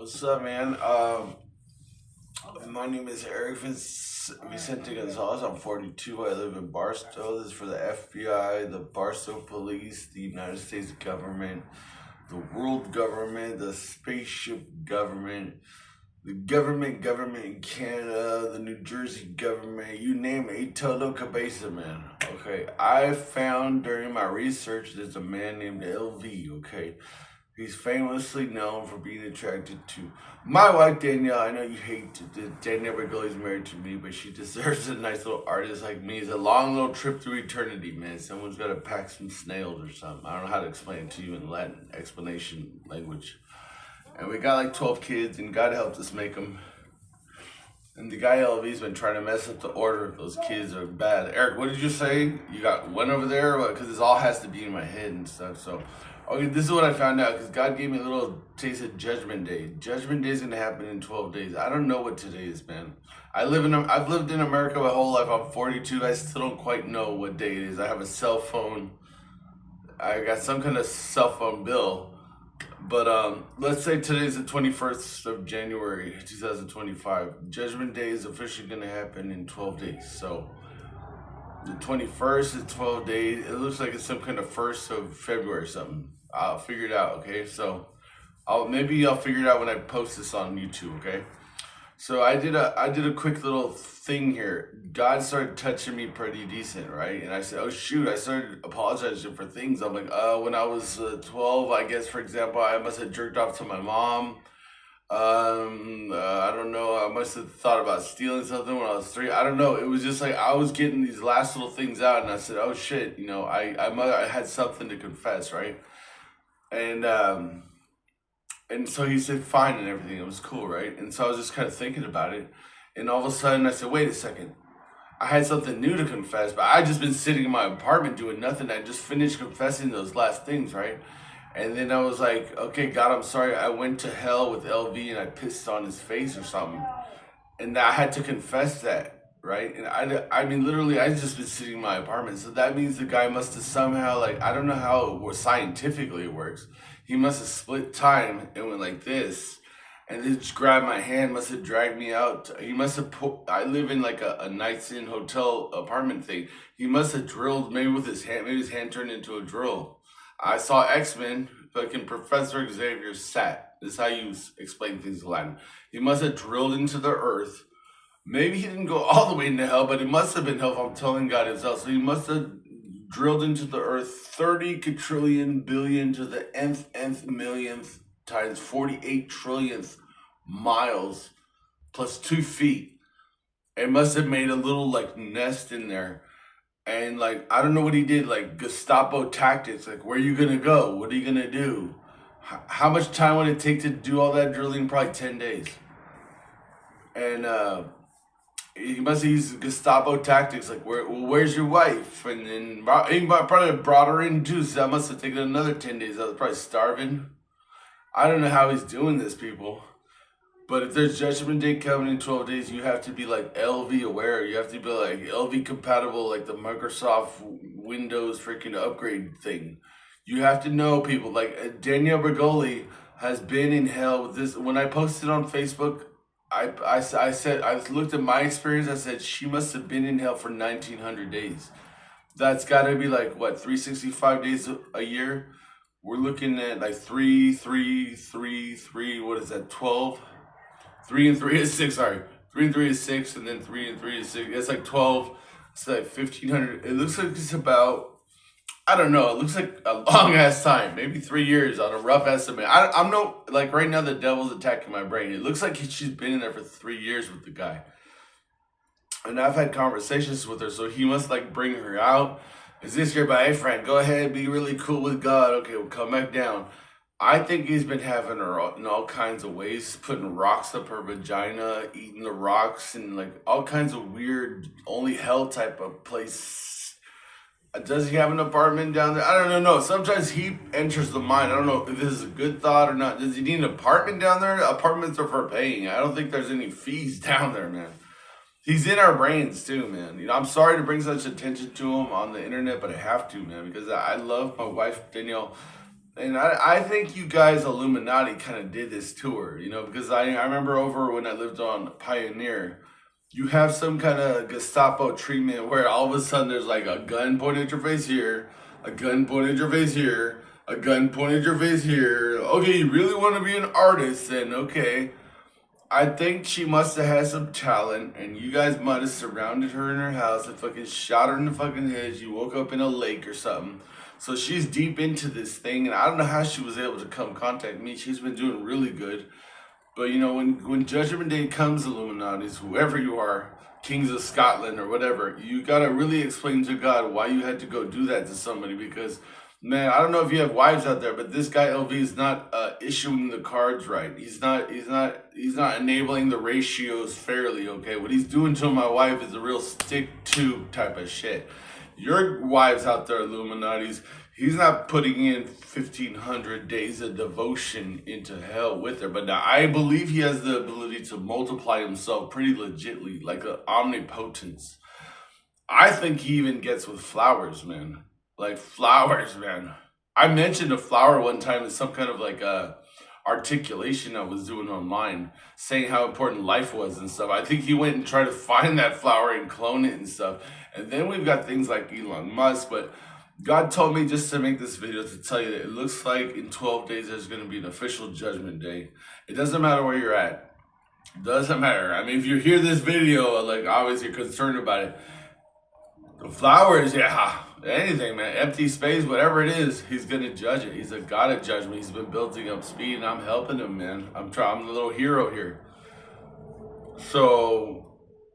What's up, man? My name is Eric Vicente Gonzalez. I'm 42. I live in Barstow. This is for the FBI, the Barstow Police, the United States government, the world government, the spaceship government, the government in Canada, the New Jersey government, you name it, todo cabeza, man. Okay, I found during my research there's a man named LV, okay? He's famously known for being attracted to my wife Danielle. I know you hate Danielle Bergoli's married to me, but she deserves a nice little artist like me. It's a long little trip through eternity, man. Someone's got to pack some snails or something. I don't know how to explain it to you in Latin explanation language. And we got like 12 kids, and God helped us make them. And the guy LV's been trying to mess up the order. Those kids are bad. Eric, what did you say? You got one over there? Because this all has to be in my head and stuff. So, okay, this is what I found out. Because God gave me a little taste of Judgment Day. Judgment Day is gonna happen in 12 days. I don't know what today is, man. I've lived in America my whole life. I'm 42. I still don't quite know what day it is. I have a cell phone. I got some kind of cell phone bill. But let's say today's the 21st of January, 2025. Judgment Day is officially going to happen in 12 days. So the 21st is 12 days. It looks like it's some kind of 1st of February or something. I'll figure it out, okay? So maybe I'll figure it out when I post this on YouTube, okay? So I did a quick little thing here. God started touching me pretty decent, right? And I said, oh shoot, I started apologizing for things. I'm like, when I was 12, I guess, for example, I must have jerked off to my mom. I don't know. I must have thought about stealing something when I was 3. I don't know. It was just like I was getting these last little things out, and I said, oh shit, I had something to confess, right? And so he said fine and everything. It was cool, right? And so I was just kind of thinking about it. And all of a sudden I said, wait a second. I had something new to confess, but I just been sitting in my apartment doing nothing. I just finished confessing those last things, right? And then I was like, okay, God, I'm sorry. I went to hell with LV and I pissed on his face or something. And I had to confess that, right? And I mean, literally, I just been sitting in my apartment. So that means the guy must have somehow, like, I don't know how scientifically it works. He must have split time and went like this, and then just grabbed my hand, must have dragged me out. He must have I live in like a Nights Inn hotel apartment thing. He must have drilled, maybe with his hand, maybe his hand turned into a drill. I saw X-Men, fucking Professor Xavier sat. This is how you explain things in Latin. He must have drilled into the earth. Maybe he didn't go all the way into hell, but it must have been hell if I'm telling God himself. So he must have drilled into the earth 30 quadrillion billion to the nth millionth times 48 trillionth miles plus 2 feet. It must have made a little like nest in there. And like, I don't know what he did, like Gestapo tactics, like where are you gonna go? What are you gonna do? How much time would it take to do all that drilling? Probably 10 days. And he must have used Gestapo tactics, like where's your wife? And then he probably brought her in too, so that must have taken another 10 days. I was probably starving. I don't know how he's doing this, people. But if there's Judgment Day coming in 12 days, you have to be like LV aware. You have to be like LV compatible, like the Microsoft Windows freaking upgrade thing. You have to know, people. Like Danielle Bergoli has been in hell with this. When I posted on Facebook, I said, I looked at my experience. I said she must have been in hell for 1,900 days. That's got to be like what, 365 days a year. We're looking at like 3, 3, 3, 3. What is that? 12. 3 and 3 is 6. Sorry, 3 and 3 is 6, and then 3 and 3 is 6. It's like 12. It's like 1,500. It looks like it's about, I don't know. It looks like a long ass time, maybe 3 years on a rough estimate. I'm no, like right now the devil's attacking my brain. It looks like she's been in there for 3 years with the guy. And I've had conversations with her, so he must like bring her out. Is this your boyfriend? Go ahead, be really cool with God. Okay, we'll come back down. I think he's been having her in all kinds of ways, putting rocks up her vagina, eating the rocks, and like all kinds of weird, only hell type of place. Does he have an apartment down there? I don't know. Sometimes he enters the mind. I don't know if this is a good thought or not. Does he need an apartment down there? Apartments are for paying. I don't think there's any fees down there, man. He's in our brains too, man. I'm sorry to bring such attention to him on the internet, but I have to, man, because I love my wife, Danielle. And I think you guys, Illuminati, kind of did this to her, you know, because I remember over when I lived on Pioneer, you have some kind of Gestapo treatment where all of a sudden there's like a gun pointed at your face here, a gun pointed at your face here, a gun pointed at your face here. Okay, you really want to be an artist, then okay. I think she must have had some talent, and you guys might have surrounded her in her house and fucking shot her in the fucking head. You woke up in a lake or something. So she's deep into this thing, and I don't know how she was able to come contact me. She's been doing really good. But you know, when Judgment Day comes, Illuminati's, whoever you are, Kings of Scotland or whatever, you gotta really explain to God why you had to go do that to somebody. Because, man, I don't know if you have wives out there, but this guy LV is not issuing the cards right. He's not enabling the ratios fairly. Okay, what he's doing to my wife is a real stick to type of shit. Your wives out there, Illuminati's, he's not putting in 1,500 days of devotion into hell with her. But now I believe he has the ability to multiply himself pretty legitly, like an omnipotence. I think he even gets with flowers, man. Like flowers, man. I mentioned a flower one time in some kind of like a articulation I was doing online, saying how important life was and stuff. I think he went and tried to find that flower and clone it and stuff. And then we've got things like Elon Musk, but God told me just to make this video to tell you that it looks like in 12 days there's going to be an official judgment day. It doesn't matter where you're at. It doesn't matter. I mean, if you hear this video, like obviously you're concerned about it. The flowers, yeah, anything, man. Empty space, whatever it is, he's gonna judge it. He's a god of judgment. He's been building up speed, and I'm helping him, man. I'm the little hero here. So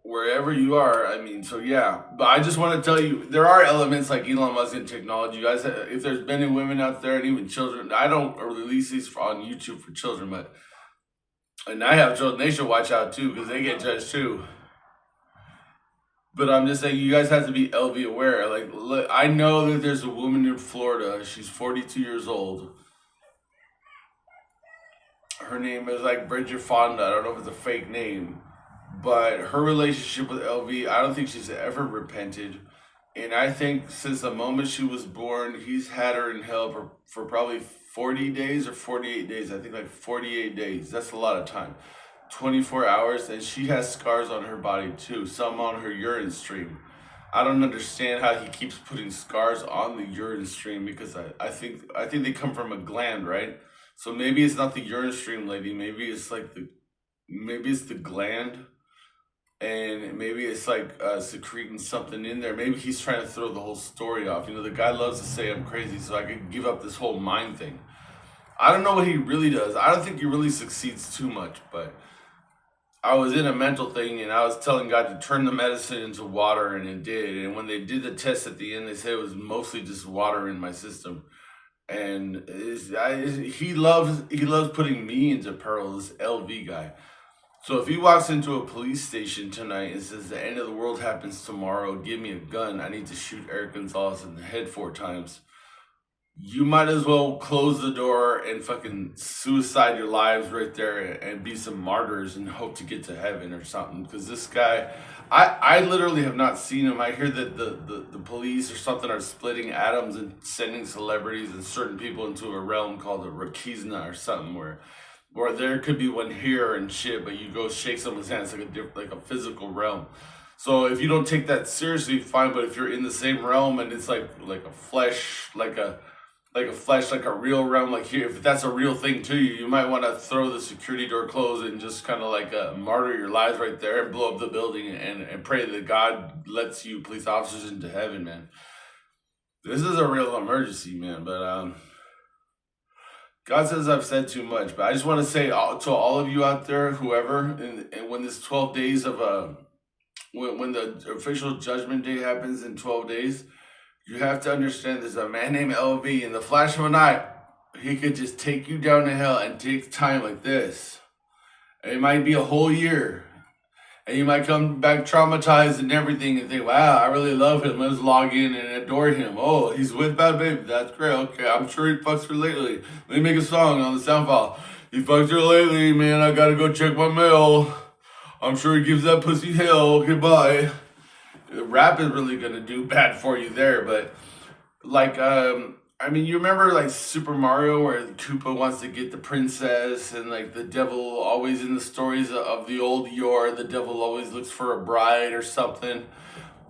wherever you are, I mean, so yeah. But I just want to tell you, there are elements like Elon Musk and technology. You guys, if there's men and women out there, and even children, I don't release these on YouTube for children, but and I have children. They should watch out too because they get judged too. But I'm just saying, you guys have to be LV aware. Like, look, I know that there's a woman in Florida. She's 42 years old. Her name is like Bridget Fonda. I don't know if it's a fake name. But her relationship with LV, I don't think she's ever repented. And I think since the moment she was born, he's had her in hell for probably 40 days or 48 days. I think like 48 days. That's a lot of time. 24 hours, and she has scars on her body too, some on her urine stream. I don't understand how he keeps putting scars on the urine stream because I think they come from a gland, right? So maybe it's not the urine stream, lady. Maybe it's the gland, and maybe it's like secreting something in there. Maybe he's trying to throw the whole story off. You know, the guy loves to say I'm crazy, so I could give up this whole mind thing. I don't know what he really does. I don't think he really succeeds too much, but I was in a mental thing and I was telling God to turn the medicine into water, and it did. And when they did the test at the end, they said it was mostly just water in my system. And he loves putting me into peril, this LV guy. So if he walks into a police station tonight and says the end of the world happens tomorrow, give me a gun, I need to shoot Eric Gonzalez in the head 4 times, you might as well close the door and fucking suicide your lives right there and be some martyrs and hope to get to heaven or something. Because this guy, I literally have not seen him. I hear that the police or something are splitting atoms and sending celebrities and certain people into a realm called the Rakizna or something where there could be one here and shit, but you go shake someone's hand, it's like a physical realm. So if you don't take that seriously, fine. But if you're in the same realm and it's like a flesh, like a real realm, like here, if that's a real thing to you, you might want to throw the security door closed and just kind of like martyr your lives right there and blow up the building and pray that God lets you police officers into heaven, man. This is a real emergency, man. But God says I've said too much, but I just want to say to all of you out there, whoever, and when this 12 days of when the official judgment day happens in 12 days, you have to understand there's a man named LV. In the flash of an eye, he could just take you down to hell and take time like this. And it might be a whole year. And you might come back traumatized and everything and think, wow, I really love him. Let's log in and adore him. Oh, he's with Bad Baby. That's great. Okay, I'm sure he fucks her lately. Let me make a song on the sound file. He fucked her lately, man. I gotta go check my mail. I'm sure he gives that pussy hell. Okay, bye. Rap is really gonna do bad for you there, but like I mean, you remember like Super Mario where Koopa wants to get the princess, and like the devil always in the stories of the old yore, the devil always looks for a bride or something.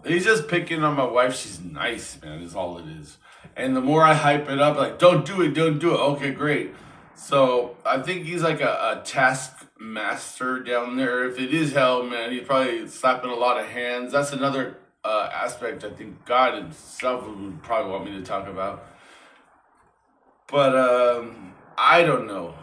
He's just picking on my wife. She's nice, man, is all it is. And the more I hype it up, like, don't do it, don't do it. Okay, great. So I think he's like a task master down there. If it is hell, man, he's probably slapping a lot of hands. That's another aspect I think God himself would probably want me to talk about. But I don't know.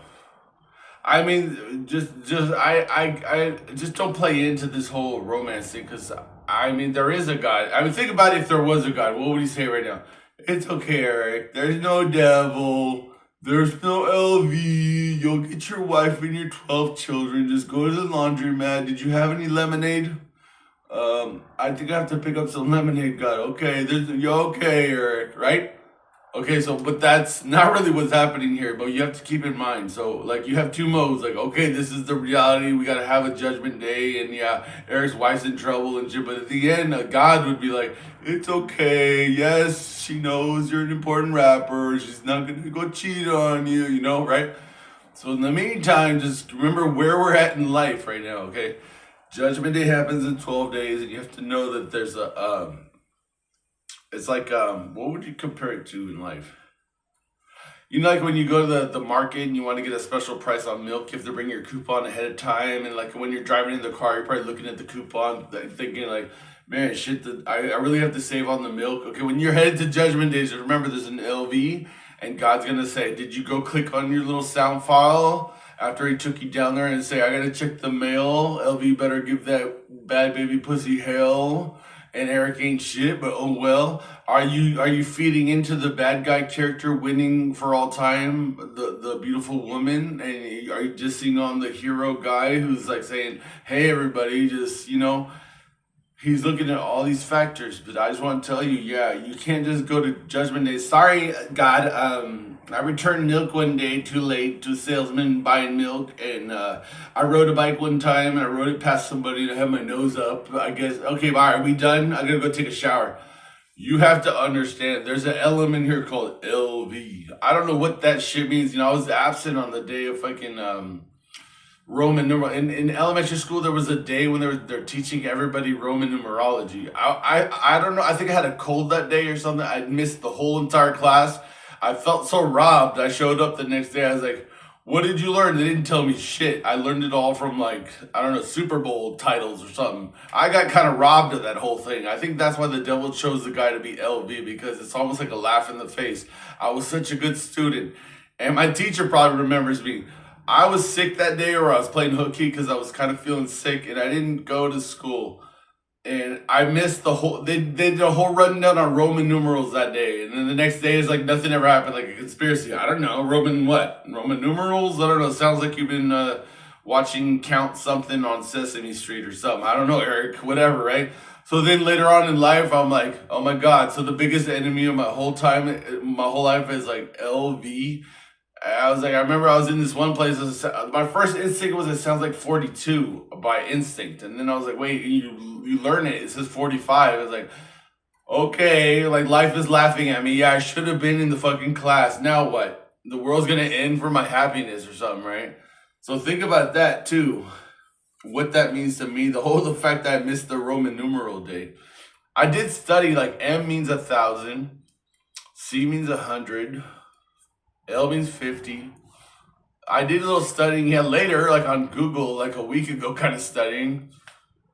I mean, I just don't play into this whole romance thing because I mean, there is a God. I mean, think about if there was a God. What would he say right now? It's okay, Eric. There's no devil. There's no LV. You'll get your wife and your 12 children. Just go to the laundromat. Did you have any lemonade? I think I have to pick up some lemonade, God. Okay, you okay, Eric, right? Okay, so but that's not really what's happening here, but you have to keep in mind. So like you have two modes, like okay, this is the reality, we gotta have a judgment day, and yeah, Eric's wife's in trouble and shit, but at the end, God would be like, it's okay, yes, she knows you're an important rapper, she's not gonna go cheat on you, right? So in the meantime, just remember where we're at in life right now, okay? Judgment Day happens in 12 days, and you have to know that there's it's like what would you compare it to in life? Like when you go to the market and you want to get a special price on milk, you have to bring your coupon ahead of time. And like when you're driving in the car, you're probably looking at the coupon, like, thinking like, man, shit, I really have to save on the milk. Okay, when you're headed to Judgment Days, remember there's an LV, and God's gonna say, did you go click on your little sound file after he took you down there and say, I gotta check the mail. LV better give that bad baby pussy hell. And Eric ain't shit, but oh well. Are you feeding into the bad guy character winning for all time, the beautiful woman, and are you just seeing on the hero guy who's like saying, "Hey everybody, just he's looking at all these factors." But I just want to tell you, yeah, you can't just go to Judgment Day. Sorry, God. I returned milk one day too late to a salesman buying milk, and I rode a bike one time and I rode it past somebody and I had my nose up. I guess, okay, all right, we done? I gotta go take a shower. You have to understand, there's an element here called LV. I don't know what that shit means. I was absent on the day of fucking Roman numeral. In elementary school, there was a day when they're teaching everybody Roman numerology. I don't know. I think I had a cold that day or something. I missed the whole entire class. I felt so robbed. I showed up the next day. I was like, what did you learn? They didn't tell me shit. I learned it all from like, I don't know, Super Bowl titles or something. I got kind of robbed of that whole thing. I think that's why the devil chose the guy to be LV, because it's almost like a laugh in the face. I was such a good student. And my teacher probably remembers me. I was sick that day, or I was playing hooky because I was kind of feeling sick, and I didn't go to school. And I missed the whole, they did a whole rundown on Roman numerals that day. And then the next day is like nothing ever happened, like a conspiracy. I don't know. Roman what? Roman numerals? I don't know. Sounds like you've been watching Count something on Sesame Street or something. I don't know, Eric. Whatever, right? So then later on in life, I'm like, oh my God. So the biggest enemy of my whole life is like LV. I was like, I remember I was in this one place. My first instinct was it sounds like 42 by instinct, and then I was like, wait, you learn it. It says 45. I was like, okay, like life is laughing at me. Yeah, I should have been in the fucking class. Now what? The world's gonna end for my happiness or something, right? So think about that too. What that means to me. The fact that I missed the Roman numeral day. I did study like M means 1,000, C means 100. L means 50. I did a little studying, yeah, later, like on Google, like a week ago, kind of studying,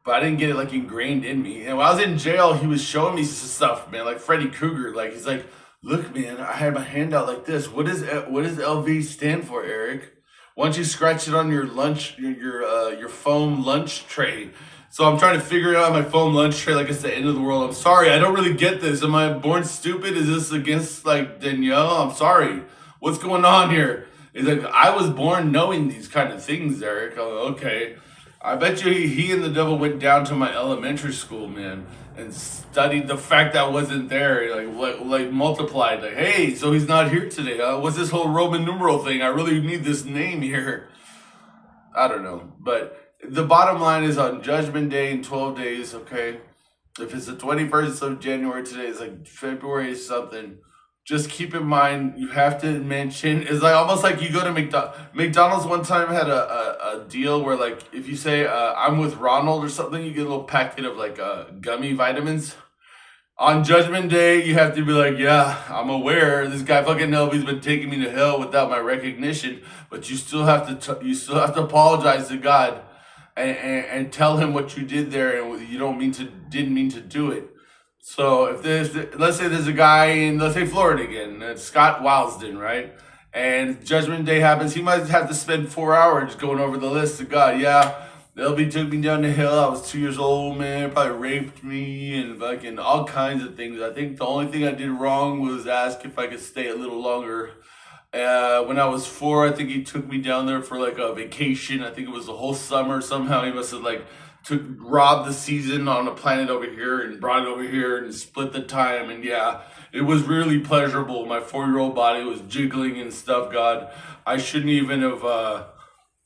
but I didn't get it like ingrained in me. And when I was in jail, he was showing me stuff, man, like Freddy Krueger. Like he's like, look, man, I had my hand out like this. What does LV stand for, Eric? Why don't you scratch it on your lunch, your foam lunch tray? So I'm trying to figure it out on my foam lunch tray like it's the end of the world. I'm sorry, I don't really get this. Am I born stupid? Is this against like Danielle? I'm sorry. What's going on here? He's like, I was born knowing these kind of things, Eric. I'm like, okay. I bet you he and the devil went down to my elementary school, man, and studied the fact that I wasn't there, like multiplied. Like, hey, so he's not here today. What's this whole Roman numeral thing? I really need this name here. I don't know. But the bottom line is on Judgment Day in 12 days, okay? If it's the 21st of January today, it's like February something. just keep in mind you have to mention, it's like almost like you go to McDonald's. One time had a deal where, like, if you say I'm with Ronald or something, you get a little packet of like gummy vitamins. On Judgment Day, you have to be like, yeah, I'm aware this guy fucking Nelby's been taking me to hell without my recognition, but you still have you still have to apologize to God and tell him what you did there, and you didn't mean to do it. So if let's say there's a guy in, let's say, Florida again, Scott Wildston, right? And Judgment Day happens, he might have to spend 4 hours going over the list of God. Yeah, LB took me down the hill. I was 2 years old, man. Probably raped me and fucking all kinds of things. I think the only thing I did wrong was ask if I could stay a little longer. When I was 4, I think he took me down there for like a vacation. I think it was the whole summer. Somehow he must have like robbed the season on a planet over here and brought it over here and split the time. And yeah, it was really pleasurable. My 4-year-old body was jiggling and stuff. God, I shouldn't even have.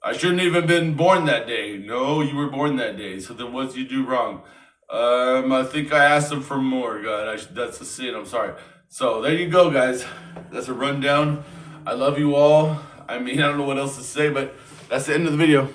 I shouldn't even been born that day. No, you were born that day. So then what did you do wrong? I think I asked him for more, God. That's a sin. I'm sorry. So there you go, guys. That's a rundown. I love you all. I mean, I don't know what else to say, but that's the end of the video.